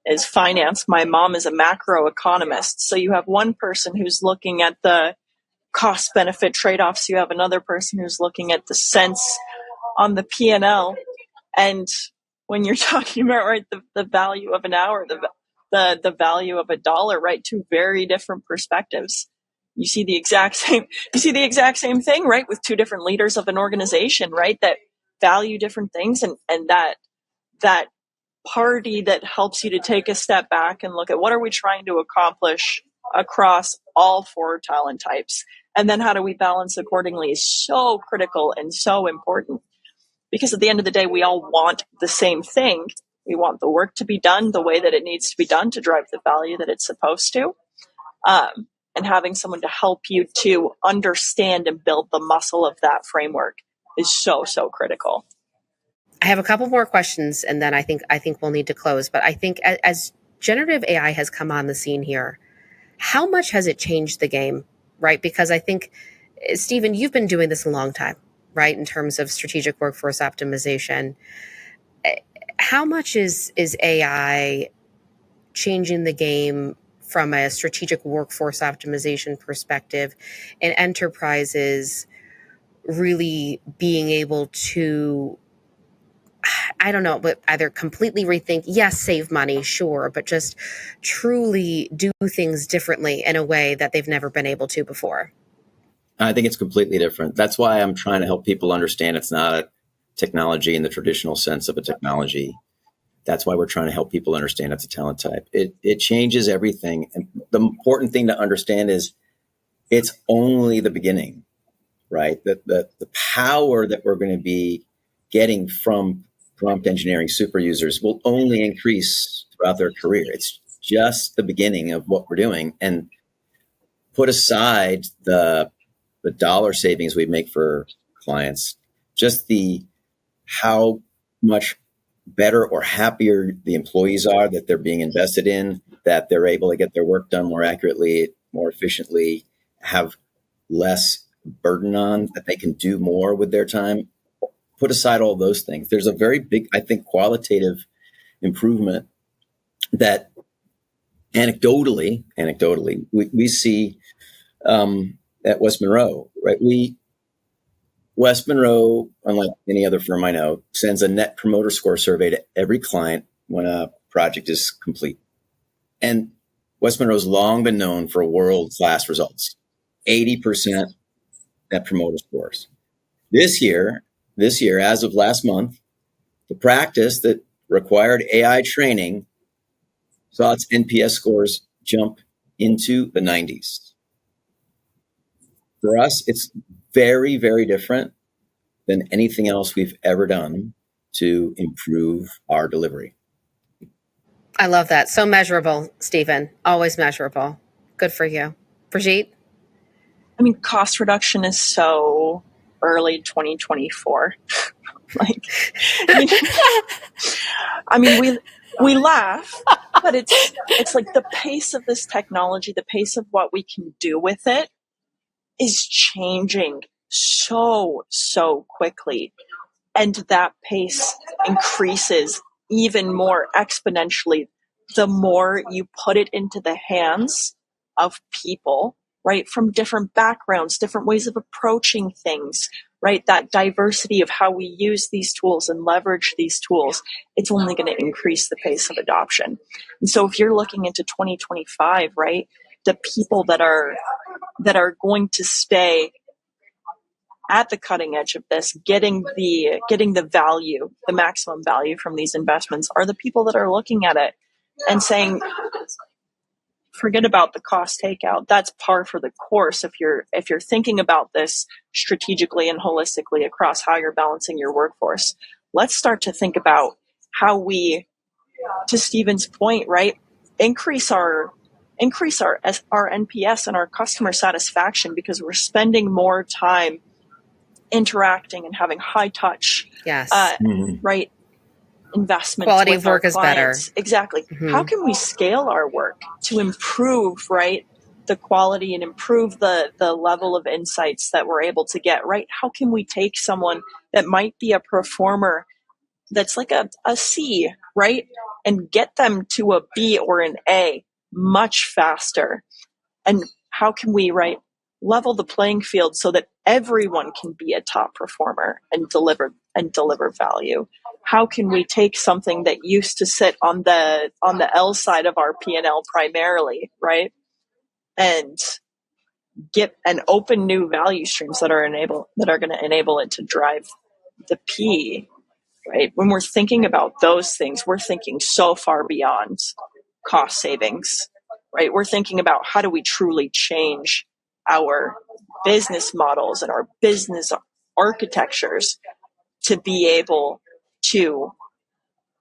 [SPEAKER 1] is finance. My mom is a macroeconomist. So you have one person who's looking at the cost benefit trade-offs. You have another person who's looking at the cents on the P&L. And when you're talking about, right, the value of an hour, the value of $1, right, two very different perspectives. You see the exact same thing, right, with two different leaders of an organization, right, that value different things, and that party that helps you to take a step back and look at what are we trying to accomplish across all 4 talent types, and then how do we balance accordingly is so critical and so important, because at the end of the day, we all want the same thing. We want the work to be done the way that it needs to be done to drive the value that it's supposed to. And having someone to help you to understand and build the muscle of that framework is so, so critical.
[SPEAKER 3] I have a couple more questions, and then I think we'll need to close. But I think as generative AI has come on the scene here, how much has it changed the game, right? Because I think, Stephen, you've been doing this a long time, right, in terms of strategic workforce optimization. How much is AI changing the game from a strategic workforce optimization perspective, and enterprises really being able to, I don't know, but either completely rethink, yes, save money, sure, but just truly do things differently in a way that they've never been able to before?
[SPEAKER 4] I think it's completely different. That's why I'm trying to help people understand it's not a technology in the traditional sense of a technology. That's why we're trying to help people understand it's a talent type. It changes everything. And the important thing to understand is it's only the beginning, right? The power that we're going to be getting from prompt engineering super users will only increase throughout their career. It's just the beginning of what we're doing. And put aside the dollar savings we make for clients, just how much better or happier the employees are that they're being invested in, that they're able to get their work done more accurately, more efficiently, have less burden on, that they can do more with their time. Put aside all those things. There's a very big, I think, qualitative improvement that anecdotally, we see at West Monroe, right? West Monroe, unlike any other firm I know, sends a net promoter score survey to every client when a project is complete. And West Monroe's long been known for world-class results, 80% net promoter scores. This year, as of last month, the practice that required AI training saw its NPS scores jump into the 90s. For us, it's very, very different than anything else we've ever done to improve our delivery.
[SPEAKER 3] I love that. So measurable, Stephen. Always measurable. Good for you. Brigitte?
[SPEAKER 1] I mean, cost reduction is so early 2024. We laugh, but it's like the pace of this technology, the pace of what we can do with it is changing so quickly. And that pace increases even more exponentially the more you put it into the hands of people, right, from different backgrounds, different ways of approaching things, right, that diversity of how we use these tools and leverage these tools, it's only going to increase the pace of adoption. And so if you're looking into 2025, right, the people that are going to stay at the cutting edge of this, getting the value, the maximum value from these investments, are the people that are looking at it and saying, forget about the cost takeout. That's par for the course if you're thinking about this strategically and holistically across how you're balancing your workforce. Let's start to think about how we, to Stephen's point, right, increase our NPS and our customer satisfaction, because we're spending more time interacting and having high touch,
[SPEAKER 3] Yes.
[SPEAKER 1] right, investment.
[SPEAKER 3] Quality
[SPEAKER 1] with
[SPEAKER 3] of work
[SPEAKER 1] our
[SPEAKER 3] is better.
[SPEAKER 1] clients. Exactly. How can we scale our work to improve, right, the quality and improve the level of insights that we're able to get, right? How can we take someone that might be a performer that's like a C, right, and get them to a B or an A much faster? And how can we, right, level the playing field so that everyone can be a top performer and deliver value? How can we take something that used to sit on the L side of our P&L primarily, right, and get and open new value streams that are going to enable it to drive the P, right? When we're thinking about those things, we're thinking so far beyond cost savings, right? We're thinking about how do we truly change our business models and our business architectures to be able to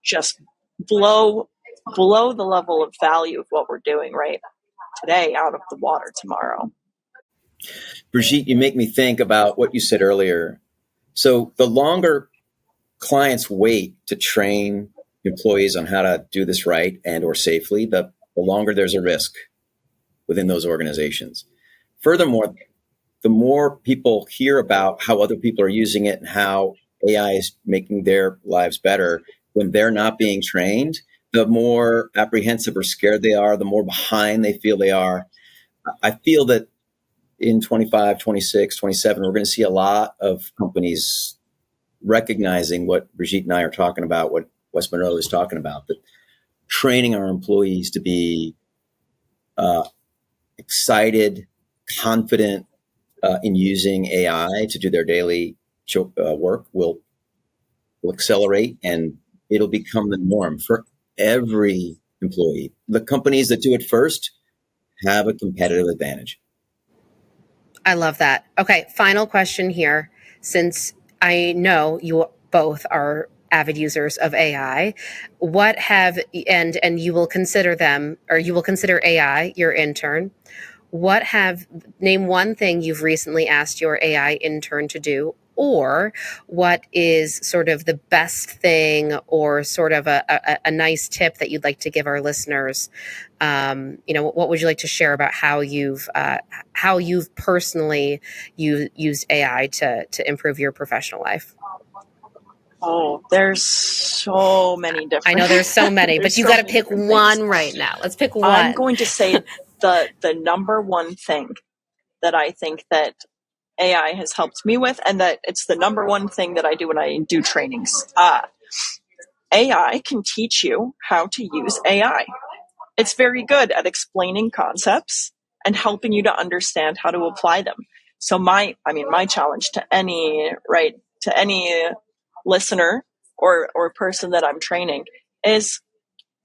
[SPEAKER 1] just blow the level of value of what we're doing right today out of the water tomorrow.
[SPEAKER 4] Brigitte, you make me think about what you said earlier. So the longer clients wait to train employees on how to do this right and or safely, the longer there's a risk within those organizations. Furthermore, the more people hear about how other people are using it and how AI is making their lives better when they're not being trained, the more apprehensive or scared they are, the more behind they feel they are. I feel that in 25, 26, 27, we're going to see a lot of companies recognizing what Brigitte and I are talking about, what West Monroe is talking about, that training our employees to be excited, confident in using AI to do their daily work will accelerate, and it'll become the norm for every employee. The companies that do it first have a competitive advantage.
[SPEAKER 3] I love that. Okay, final question here. Since I know you both are avid users of AI, what have and you will consider them, or you will consider AI your intern. Name one thing you've recently asked your AI intern to do, or what is sort of the best thing or sort of a nice tip that you'd like to give our listeners? What would you like to share about how you've personally used AI to improve your professional life?
[SPEAKER 1] Oh, there's so many different.
[SPEAKER 3] I know there's so many, but you got to pick one right now. Let's pick one.
[SPEAKER 1] I'm going to say the number one thing that I think that AI has helped me with, and that it's the number one thing that I do when I do trainings. AI can teach you how to use AI. It's very good at explaining concepts and helping you to understand how to apply them. So my challenge to any listener or person that I'm training is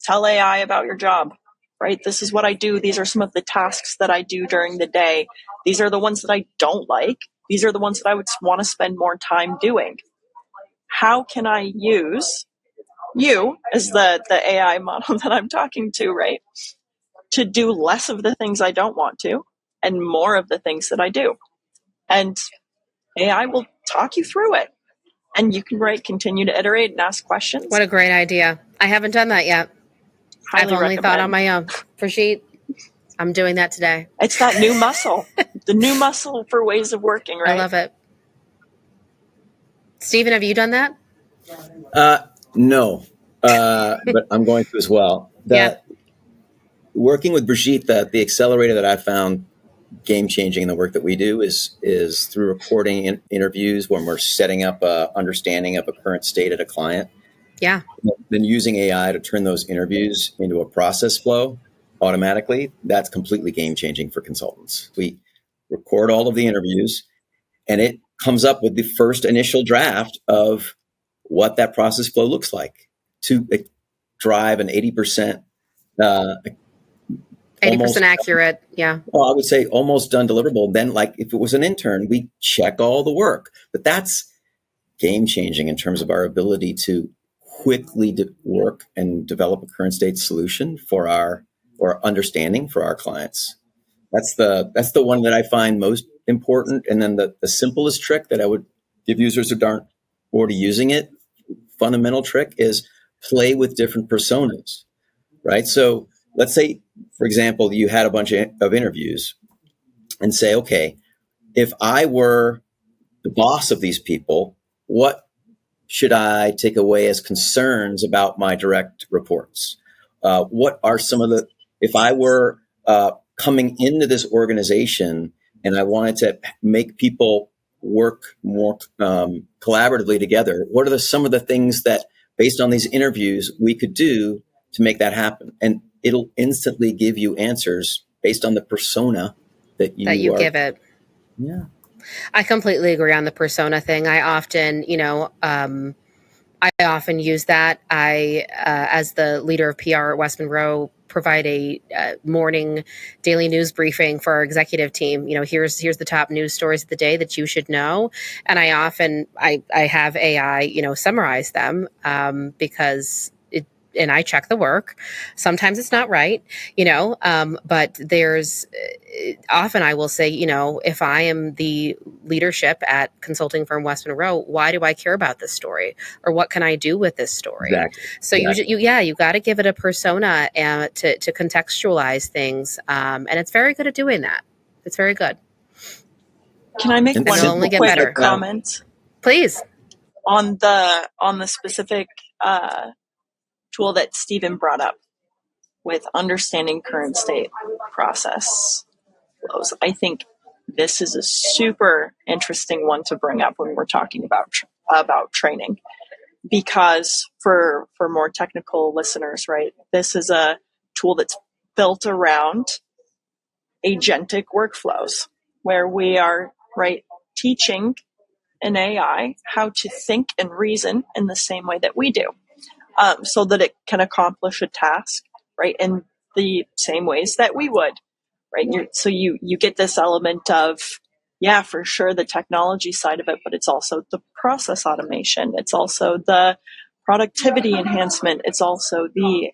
[SPEAKER 1] tell AI about your job, right? This is what I do. These are some of the tasks that I do during the day. These are the ones that I don't like. These are the ones that I would want to spend more time doing. How can I use you as the AI model that I'm talking to, right, to do less of the things I don't want to and more of the things that I do? And AI will talk you through it. And you can continue to iterate and ask questions.
[SPEAKER 3] What a great idea. I haven't done that yet. I've only thought on my own. Brigitte, I'm doing that today.
[SPEAKER 1] It's that new muscle, the new muscle for ways of working, right?
[SPEAKER 3] I love it. Stephen, have you done that?
[SPEAKER 4] No, but I'm going to as well. working with Brigitte, the accelerator that I found game changing in the work that we do is through recording interviews when we're setting up a understanding of a current state at a client.
[SPEAKER 3] Yeah.
[SPEAKER 4] Then using AI to turn those interviews into a process flow automatically, that's completely game changing for consultants. We record all of the interviews and it comes up with the first initial draft of what that process flow looks like to drive an 80%
[SPEAKER 3] 80% accurate. Yeah.
[SPEAKER 4] Well, I would say almost done deliverable. Then, like if it was an intern, we check all the work. But that's game changing in terms of our ability to quickly work and develop a current state solution for our understanding for our clients. That's the one that I find most important. And then the simplest trick that I would give users who aren't already using it, fundamental trick, is play with different personas, right? So let's say, for example, you had a bunch of interviews and say, okay, if I were the boss of these people, what should I take away as concerns about my direct reports? What are some of if I were coming into this organization and I wanted to make people work more collaboratively together, what are some of the things that, based on these interviews, we could do to make that happen? And it'll instantly give you answers based on the persona that you
[SPEAKER 3] give it.
[SPEAKER 4] Yeah.
[SPEAKER 3] I completely agree on the persona thing. I often use that. As the leader of PR at West Monroe, provide a morning daily news briefing for our executive team. Here's the top news stories of the day that you should know. And I often have AI, summarize them because and I check the work. Sometimes it's not right, but there's often I will say, if I am the leadership at consulting firm West Monroe, why do I care about this story, or what can I do with this story?
[SPEAKER 4] Exactly.
[SPEAKER 3] So you got to give it a persona to contextualize things. And it's very good at doing that. It's very good.
[SPEAKER 1] Can I make one quick comment?
[SPEAKER 3] Please.
[SPEAKER 1] On the specific tool that Stephen brought up with understanding current state process flows. I think this is a super interesting one to bring up when we're talking about training, because for more technical listeners, right, this is a tool that's built around agentic workflows where we are, right, teaching an AI how to think and reason in the same way that we do. So that it can accomplish a task, right, in the same ways that we would, right? So you get this element of, for sure, the technology side of it, but it's also the process automation. It's also the productivity enhancement. It's also the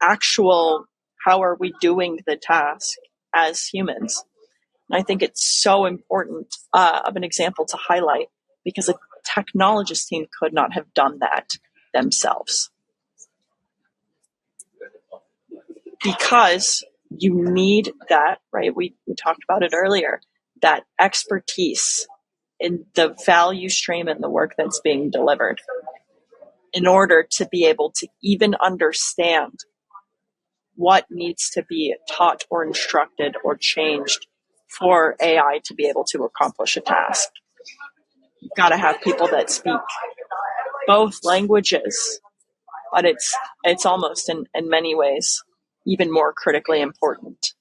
[SPEAKER 1] actual, how are we doing the task as humans? And I think it's so important of an example to highlight, because a technologist team could not have done that themselves, because you need that, right? We talked about it earlier, that expertise in the value stream and the work that's being delivered in order to be able to even understand what needs to be taught or instructed or changed for AI to be able to accomplish a task. You've got to have people that speak both languages, but it's almost in many ways even more critically important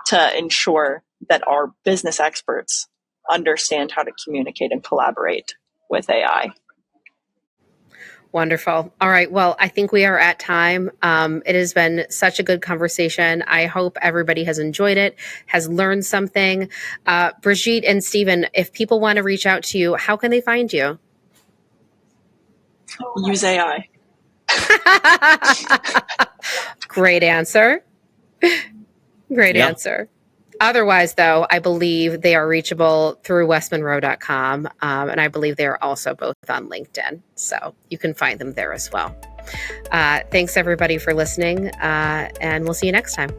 [SPEAKER 1] to ensure that our business experts understand how to communicate and collaborate with AI.
[SPEAKER 3] Wonderful. All right. Well, I think we are at time. It has been such a good conversation. I hope everybody has enjoyed it, has learned something. Brigitte and Stephen, if people want to reach out to you, how can they find you?
[SPEAKER 1] Use AI.
[SPEAKER 3] Great answer. Great answer. Otherwise, though, I believe they are reachable through westmonroe.com. And I believe they are also both on LinkedIn. So you can find them there as well. Thanks, everybody, for listening. And we'll see you next time.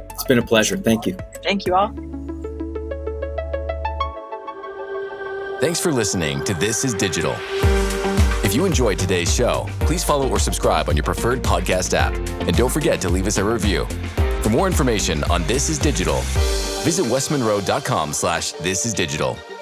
[SPEAKER 4] It's been a pleasure. Thank you.
[SPEAKER 1] Thank you all.
[SPEAKER 2] Thanks for listening to This is Digital. If If you enjoyed today's show, please follow or subscribe on your preferred podcast app. And don't forget to leave us a review. For more information on This is Digital, visit westmonroe.com/thisisdigital.